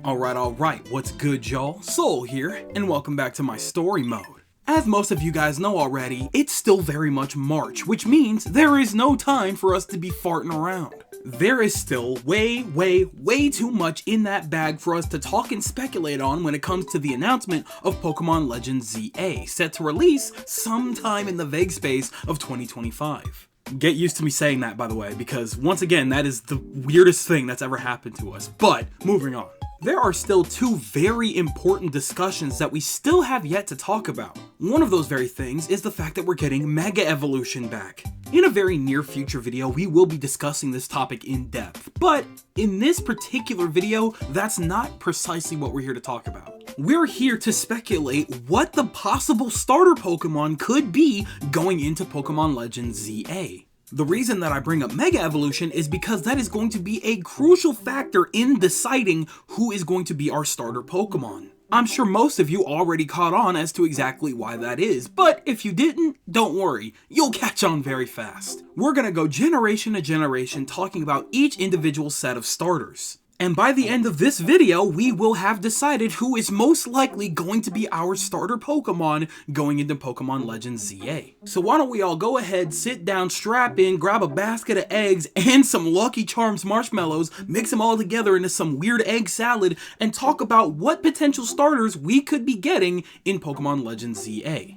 Alright, what's good y'all? Soul here, and welcome back to my story mode. As most of you guys know already, it's still very much March, which means there is no time for us to be farting around. There is still way too much in that bag for us to talk and speculate on when it comes to the announcement of Pokemon Legends ZA, set to release sometime in the vague space of 2025. Get used to me saying that, by the way, because once again, that is the weirdest thing that's ever happened to us. But, moving on. There are still two very important discussions that we still have yet to talk about. One of those very things is the fact that we're getting Mega Evolution back. In a very near future video, we will be discussing this topic in depth, but in this particular video, that's not precisely what we're here to talk about. We're here to speculate what the possible starter Pokemon could be going into Pokemon Legends ZA. The reason that I bring up Mega Evolution is because that is going to be a crucial factor in deciding who is going to be our starter Pokemon. I'm sure most of you already caught on as to exactly why that is, but if you didn't, don't worry, you'll catch on very fast. We're gonna go generation to generation talking about each individual set of starters. And by the end of this video, we will have decided who is most likely going to be our starter Pokemon going into Pokemon Legends ZA. So why don't we all go ahead, sit down, strap in, grab a basket of eggs and some Lucky Charms marshmallows, mix them all together into some weird egg salad, and talk about what potential starters we could be getting in Pokemon Legends ZA.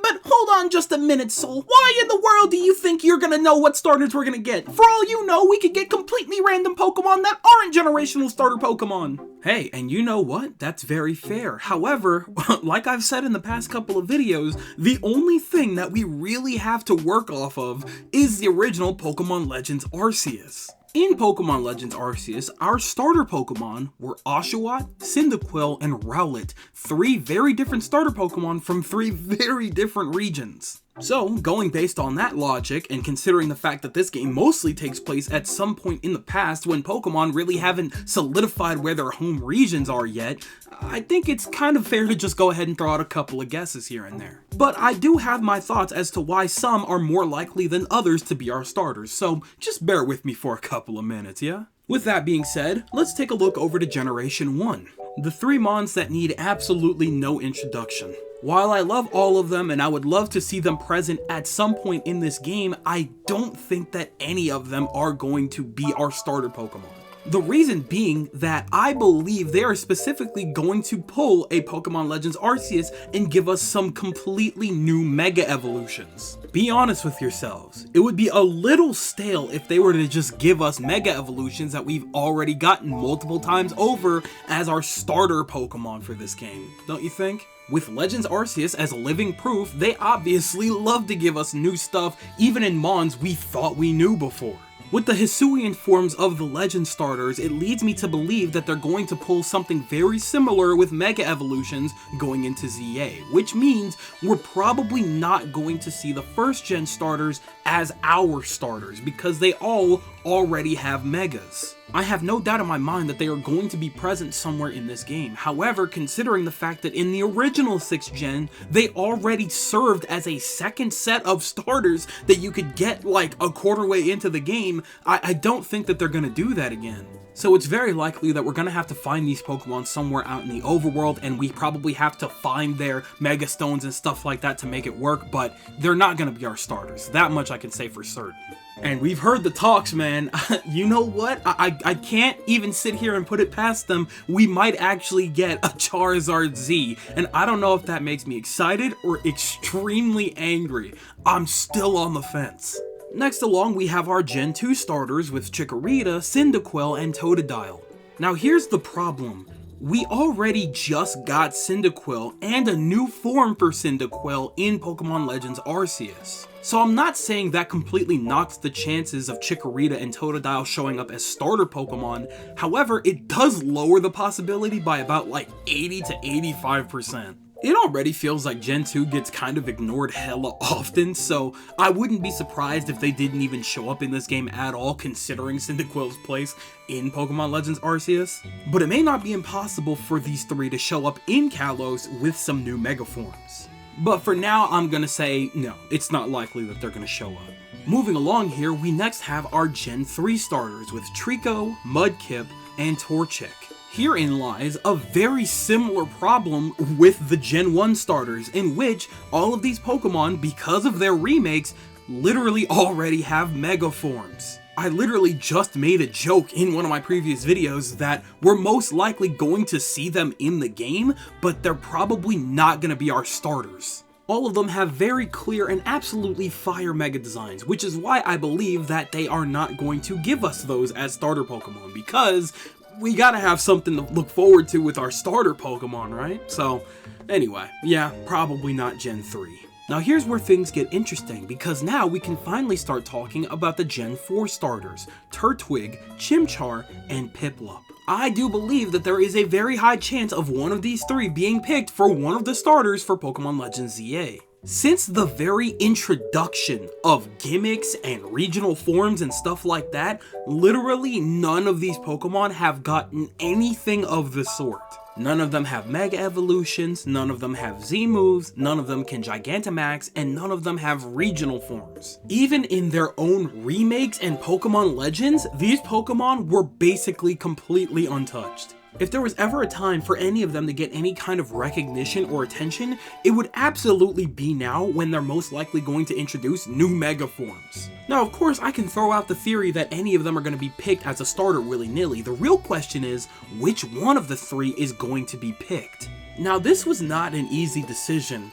But hold on just a minute, Soul. Why in the world do you think you're gonna know what starters we're gonna get? For all you know, we could get completely random Pokemon that aren't generational starter Pokemon. Hey, and you know what? That's very fair. However, like I've said in the past couple of videos, the only thing that we really have to work off of is the original Pokemon Legends Arceus. In Pokemon Legends Arceus, our starter Pokemon were Oshawott, Cyndaquil, and Rowlet, three very different starter Pokemon from three very different regions. So, going based on that logic, and considering the fact that this game mostly takes place at some point in the past when Pokemon really haven't solidified where their home regions are yet, I think it's kind of fair to just go ahead and throw out a couple of guesses here and there. But I do have my thoughts as to why some are more likely than others to be our starters, so just bear with me for a couple of minutes, yeah? With that being said, let's take a look over to Generation 1. The three Mons that need absolutely no introduction. While I love all of them and I would love to see them present at some point in this game, I don't think that any of them are going to be our starter Pokemon. The reason being that I believe they are specifically going to pull a Pokemon Legends Arceus and give us some completely new Mega Evolutions. Be honest with yourselves, it would be a little stale if they were to just give us Mega Evolutions that we've already gotten multiple times over as our starter Pokemon for this game, don't you think? With Legends Arceus as living proof, they obviously love to give us new stuff even in Mons we thought we knew before. With the Hisuian forms of the Legend starters, it leads me to believe that they're going to pull something very similar with Mega Evolutions going into ZA, which means we're probably not going to see the first gen starters as our starters because they all already have Megas. I have no doubt in my mind that they are going to be present somewhere in this game. However, considering the fact that in the original 6th gen, they already served as a second set of starters that you could get like a quarter way into the game, I don't think that they're going to do that again. So it's very likely that we're going to have to find these Pokemon somewhere out in the overworld, and we probably have to find their Mega Stones and stuff like that to make it work, but they're not going to be our starters. That much I can say for certain. And we've heard the talks, man. You know what? I can't even sit here and put it past them. We might actually get a Charizard Z, and I don't know if that makes me excited or extremely angry. I'm still on the fence. Next along, we have our Gen 2 starters with Chikorita, Cyndaquil, and Totodile. Now here's the problem. We already just got Cyndaquil and a new form for Cyndaquil in Pokemon Legends Arceus. So I'm not saying that completely knocks the chances of Chikorita and Totodile showing up as starter Pokemon, however, it does lower the possibility by about like 80 to 85%. It already feels like Gen 2 gets kind of ignored hella often, so I wouldn't be surprised if they didn't even show up in this game at all, considering Cyndaquil's place in Pokemon Legends Arceus. But it may not be impossible for these three to show up in Kalos with some new Mega Forms. But for now, I'm gonna say no, it's not likely that they're gonna show up. Moving along here, we next have our Gen 3 starters with Trico, Mudkip, and Torchic. Herein lies a very similar problem with the Gen 1 starters, in which all of these Pokemon, because of their remakes, literally already have Mega Forms. I literally just made a joke in one of my previous videos that we're most likely going to see them in the game, but they're probably not going to be our starters. All of them have very clear and absolutely fire Mega designs, which is why I believe that they are not going to give us those as starter Pokemon, because we gotta have something to look forward to with our starter Pokemon, right? So, anyway, yeah, probably not Gen 3. Now here's where things get interesting, because now we can finally start talking about the Gen 4 starters, Turtwig, Chimchar, and Piplup. I do believe that there is a very high chance of one of these three being picked for one of the starters for Pokemon Legends ZA. Since the very introduction of gimmicks and regional forms and stuff like that, literally none of these Pokemon have gotten anything of the sort. None of them have Mega Evolutions, none of them have Z moves, none of them can Gigantamax, and none of them have regional forms. Even in their own remakes and Pokemon Legends, these Pokemon were basically completely untouched. If there was ever a time for any of them to get any kind of recognition or attention, it would absolutely be now, when they're most likely going to introduce new Mega Forms. Now, of course, I can throw out the theory that any of them are going to be picked as a starter willy-nilly. The real question is, which one of the three is going to be picked? Now, this was not an easy decision,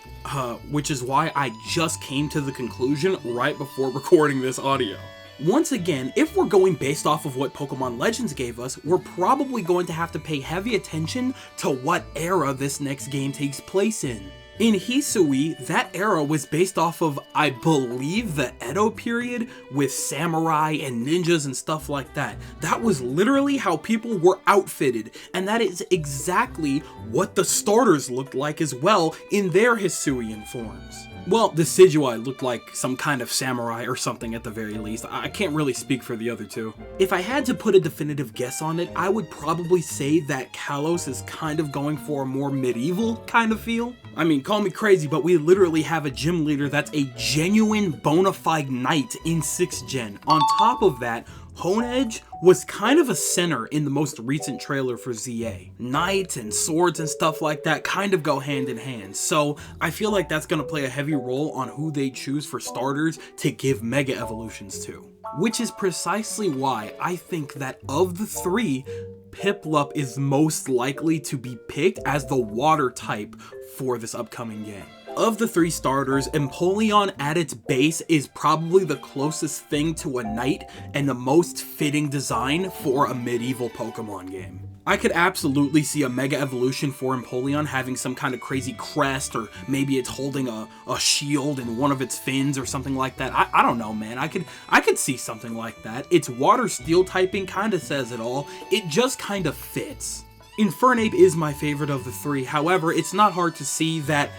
which is why I just came to the conclusion right before recording this audio. Once again, if we're going based off of what Pokemon Legends gave us, we're probably going to have to pay heavy attention to what era this next game takes place in. In Hisui, that era was based off of, I believe, the Edo period with samurai and ninjas and stuff like that. That was literally how people were outfitted, and that is exactly what the starters looked like as well in their Hisuian forms. Well, the Decidueye looked like some kind of samurai or something at the very least. I can't really speak for the other two. If I had to put a definitive guess on it, I would probably say that Kalos is kind of going for a more medieval kind of feel. I mean, call me crazy, but we literally have a gym leader that's a genuine bona fide knight in 6th gen. On top of that, Honedge was kind of a center in the most recent trailer for ZA. Knights and swords and stuff like that kind of go hand in hand, so I feel like that's going to play a heavy role on who they choose for starters to give Mega Evolutions to. Which is precisely why I think that of the three, Piplup is most likely to be picked as the water type for this upcoming game. Of the three starters, Empoleon at its base is probably the closest thing to a knight and the most fitting design for a medieval Pokemon game. I could absolutely see a Mega Evolution for Empoleon having some kind of crazy crest, or maybe it's holding a shield in one of its fins or something like that. I don't know, man. I could see something like that. Its water steel typing kind of says it all. It just kind of fits. Infernape is my favorite of the three. However, it's not hard to see that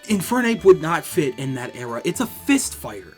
Infernape would not fit in that era. It's a fist fighter.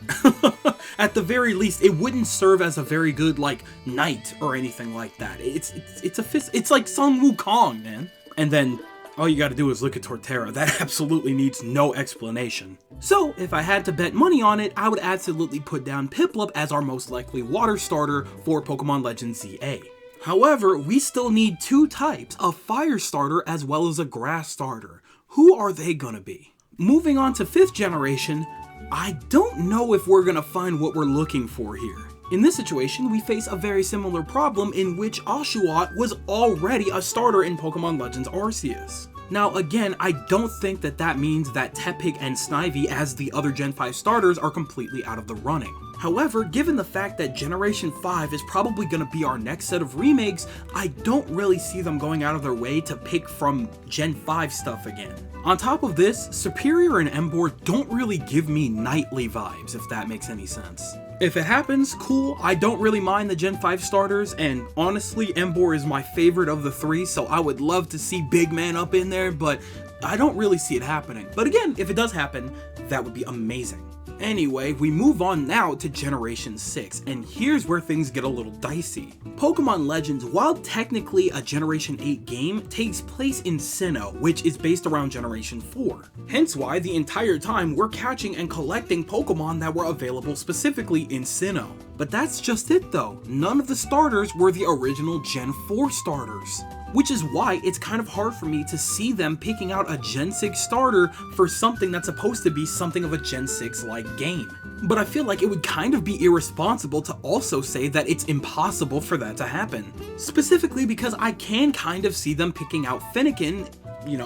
At the very least, it wouldn't serve as a very good, like, knight or anything like that. It's a fist. It's like Sun Wukong, man. And then all you gotta do is look at Torterra. That absolutely needs no explanation. So, if I had to bet money on it, I would absolutely put down Piplup as our most likely water starter for Pokemon Legends ZA. However, we still need two types, a fire starter as well as a grass starter. Who are they gonna be? Moving on to 5th generation, I don't know if we're gonna find what we're looking for here. In this situation, we face a very similar problem in which Oshawott was already a starter in Pokemon Legends Arceus. Now again, I don't think that that means that Tepig and Snivy as the other Gen 5 starters are completely out of the running. However, given the fact that Generation 5 is probably going to be our next set of remakes, I don't really see them going out of their way to pick from Gen 5 stuff again. On top of this, Superior and Emboar don't really give me knightly vibes, if that makes any sense. If it happens, cool. I don't really mind the Gen 5 starters, and honestly, Emboar is my favorite of the three, so I would love to see Big Man up in there, but I don't really see it happening. But again, if it does happen, that would be amazing. Anyway, we move on now to Generation 6, and here's where things get a little dicey. Pokemon Legends, while technically a Generation 8 game, takes place in Sinnoh, which is based around Generation 4. Hence why the entire time we're catching and collecting Pokemon that were available specifically in Sinnoh. But that's just it though, none of the starters were the original Gen 4 starters. which is why it's kind of hard for me to see them picking out a Gen 6 starter for something that's supposed to be something of a Gen 6-like game. But I feel like it would kind of be irresponsible to also say that it's impossible for that to happen. Specifically because I can kind of see them picking out Fennekin,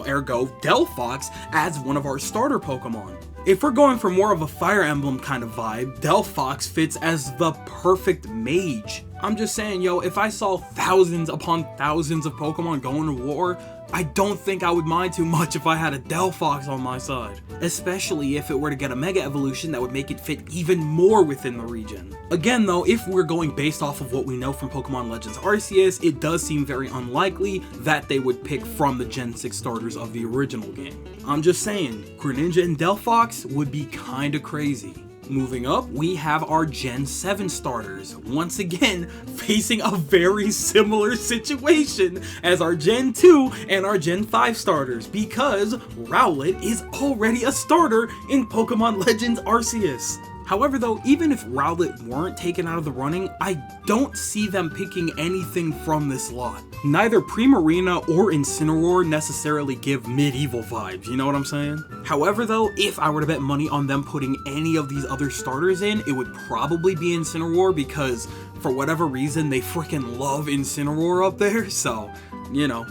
ergo Delphox, as one of our starter Pokemon. If we're going for more of a Fire Emblem kind of vibe, Delphox fits as the perfect mage. I'm just saying, if I saw thousands upon thousands of Pokemon going to war, I don't think I would mind too much if I had a Delphox on my side. Especially if it were to get a Mega Evolution that would make it fit even more within the region. Again though, if we're going based off of what we know from Pokemon Legends Arceus, it does seem very unlikely that they would pick from the Gen 6 starters of the original game. I'm just saying, Greninja and Delphox would be kinda crazy. Moving up, we have our Gen 7 starters, once again facing a very similar situation as our Gen 2 and our Gen 5 starters, because Rowlet is already a starter in Pokemon Legends Arceus. However though, even if Rowlet weren't taken out of the running, I don't see them picking anything from this lot. Neither Primarina or Incineroar necessarily give medieval vibes, you know what I'm saying? However though, if I were to bet money on them putting any of these other starters in, it would probably be Incineroar, because for whatever reason, they freaking love Incineroar up there, so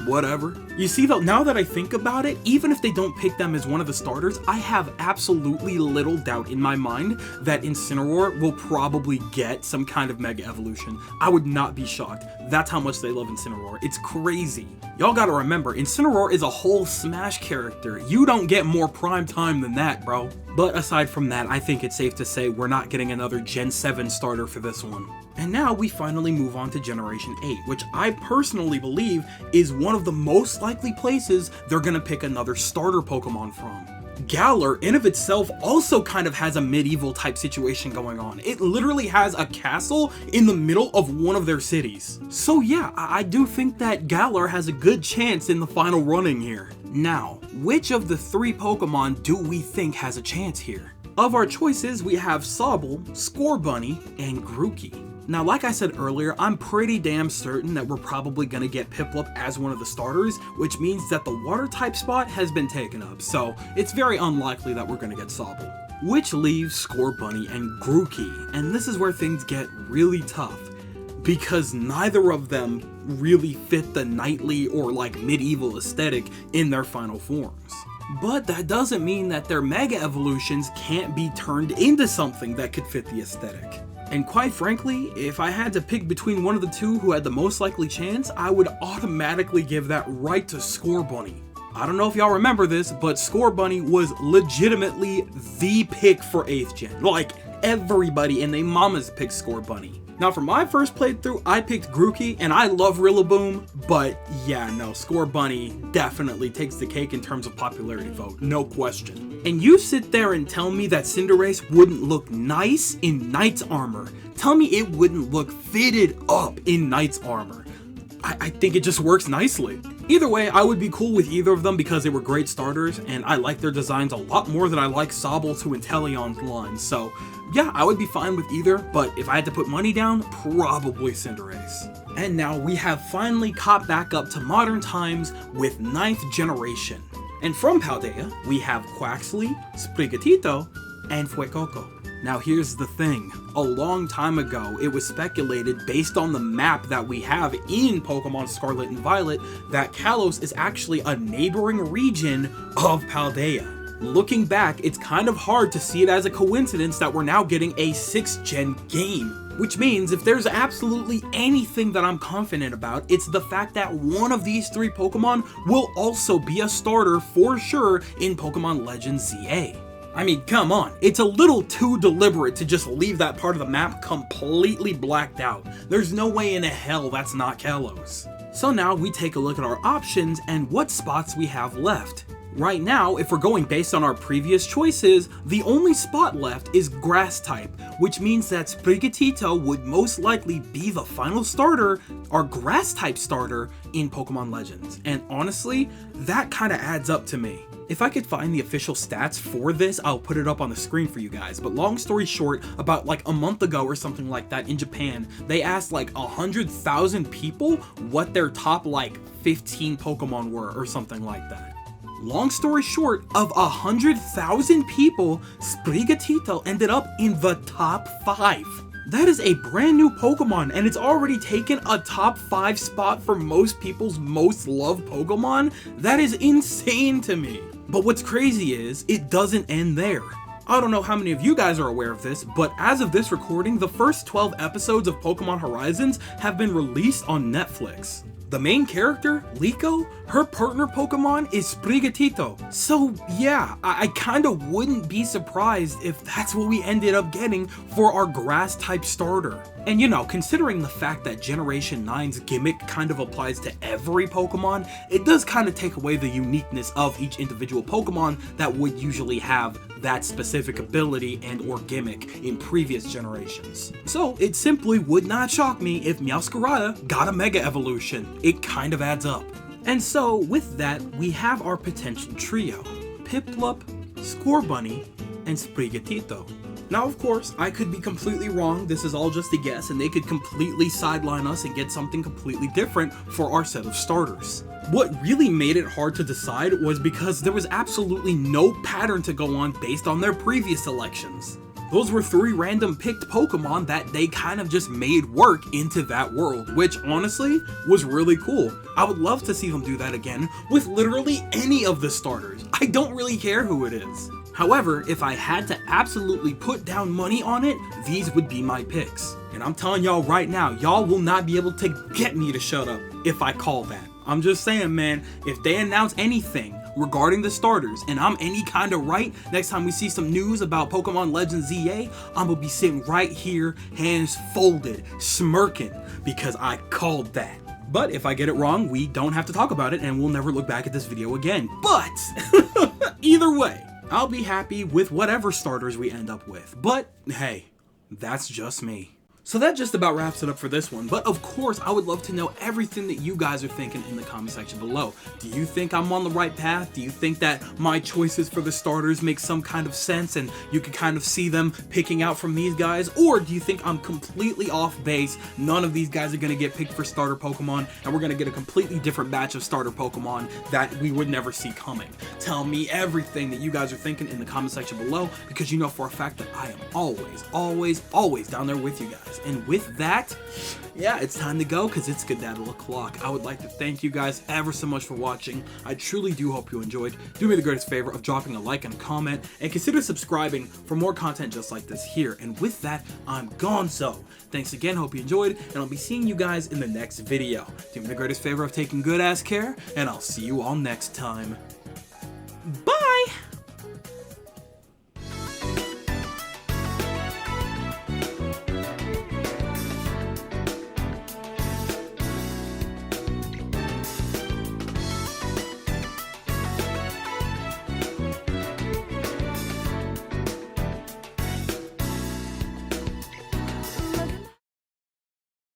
whatever. You see though, now that I think about it, even if they don't pick them as one of the starters, I have absolutely little doubt in my mind that Incineroar will probably get some kind of Mega Evolution. I would not be shocked. That's how much they love Incineroar. It's crazy. Y'all gotta remember, Incineroar is a whole Smash character. You don't get more prime time than that, bro. But aside from that, I think it's safe to say we're not getting another Gen 7 starter for this one. And now we finally move on to Generation 8, which I personally believe is one of the most likely places they're gonna pick another starter Pokemon from. Galar, in of itself, also kind of has a medieval type situation going on. It literally has a castle in the middle of one of their cities. So yeah, I do think that Galar has a good chance in the final running here. Now, which of the three Pokemon do we think has a chance here? Of our choices, we have Sobble, Scorbunny, and Grookey. Now, like I said earlier, I'm pretty damn certain that we're probably gonna get Piplup as one of the starters, which means that the water type spot has been taken up, so it's very unlikely that we're gonna get Sobble. Which leaves Scorbunny and Grookey, and this is where things get really tough, because neither of them really fit the knightly or medieval aesthetic in their final forms. But that doesn't mean that their Mega Evolutions can't be turned into something that could fit the aesthetic. And quite frankly, if I had to pick between one of the two who had the most likely chance, I would automatically give that right to Scorbunny. I don't know if y'all remember this, but Scorbunny was legitimately the pick for 8th gen. Everybody and they mamas picked Scorbunny. Now for my first playthrough, I picked Grookey, and I love Rillaboom, but yeah, no, Scorbunny definitely takes the cake in terms of popularity vote, no question. And you sit there and tell me that Cinderace wouldn't look nice in Knight's armor. Tell me it wouldn't look fitted up in Knight's armor. I think it just works nicely. Either way, I would be cool with either of them because they were great starters, and I like their designs a lot more than I like Sobble to Inteleon's line, so yeah, I would be fine with either, but if I had to put money down, probably Cinderace. And now we have finally caught back up to modern times with 9th generation. And from Paldea, we have Quaxly, Sprigatito, and Fuecoco. Now here's the thing, a long time ago it was speculated based on the map that we have in Pokemon Scarlet and Violet that Kalos is actually a neighboring region of Paldea. Looking back, it's kind of hard to see it as a coincidence that we're now getting a 6th gen game. Which means if there's absolutely anything that I'm confident about, it's the fact that one of these three Pokemon will also be a starter for sure in Pokemon Legends ZA. I mean, come on, it's a little too deliberate to just leave that part of the map completely blacked out. There's no way in hell that's not Kalos. So now we take a look at our options and what spots we have left. Right now, if we're going based on our previous choices, the only spot left is Grass type, which means that Sprigatito would most likely be the final starter, our Grass type starter, in Pokemon Legends. And honestly, that kinda adds up to me. If I could find the official stats for this, I'll put it up on the screen for you guys, but long story short, about a month ago or something like that in Japan, they asked 100,000 people what their top 15 Pokemon were, or something like that. Long story short, of 100,000 people, Sprigatito ended up in the top 5. That is a brand new Pokemon, and it's already taken a top 5 spot for most people's most loved Pokemon? That is insane to me. But what's crazy is, it doesn't end there. I don't know how many of you guys are aware of this, but as of this recording, the first 12 episodes of Pokemon Horizons have been released on Netflix. The main character, Liko, her partner Pokemon is Sprigatito. So yeah, I kinda wouldn't be surprised if that's what we ended up getting for our grass type starter. And you know, considering the fact that Generation 9's gimmick kind of applies to every Pokemon, it does kind of take away the uniqueness of each individual Pokemon that would usually have that specific ability and or gimmick in previous generations. So it simply would not shock me if Meowscarada got a Mega Evolution. It kind of adds up. And so with that, we have our potential trio: Piplup, Scorbunny, and Sprigatito. Now, of course, I could be completely wrong, this is all just a guess, and they could completely sideline us and get something completely different for our set of starters. What really made it hard to decide was because there was absolutely no pattern to go on based on their previous selections. Those were 3 random picked Pokemon that they kind of just made work into that world, which honestly was really cool. I would love to see them do that again with literally any of the starters. I don't really care who it is. However, if I had to absolutely put down money on it, these would be my picks. And I'm telling y'all right now, y'all will not be able to get me to shut up if I call that. I'm just saying, man, if they announce anything regarding the starters and I'm any kind of right, next time we see some news about Pokemon Legends ZA, I'm gonna be sitting right here, hands folded, smirking, because I called that. But if I get it wrong, we don't have to talk about it and we'll never look back at this video again. But either way, I'll be happy with whatever starters we end up with. But hey, that's just me. So that just about wraps it up for this one, but of course I would love to know everything that you guys are thinking in the comment section below. Do you think I'm on the right path? Do you think that my choices for the starters make some kind of sense and you can kind of see them picking out from these guys? Or do you think I'm completely off base, none of these guys are going to get picked for starter Pokemon, and we're going to get a completely different batch of starter Pokemon that we would never see coming? Tell me everything that you guys are thinking in the comment section below, because you know for a fact that I am always down there with you guys. And with that, yeah, it's time to go because it's skedaddle o'clock. I would like to thank you guys ever so much for watching. I truly do hope you enjoyed. Do me the greatest favor of dropping a like and a comment, and consider subscribing for more content just like this here. And with that, I'm gonzo. Thanks again, hope you enjoyed, and I'll be seeing you guys in the next video. Do me the greatest favor of taking good ass care, and I'll see you all next time. Bye!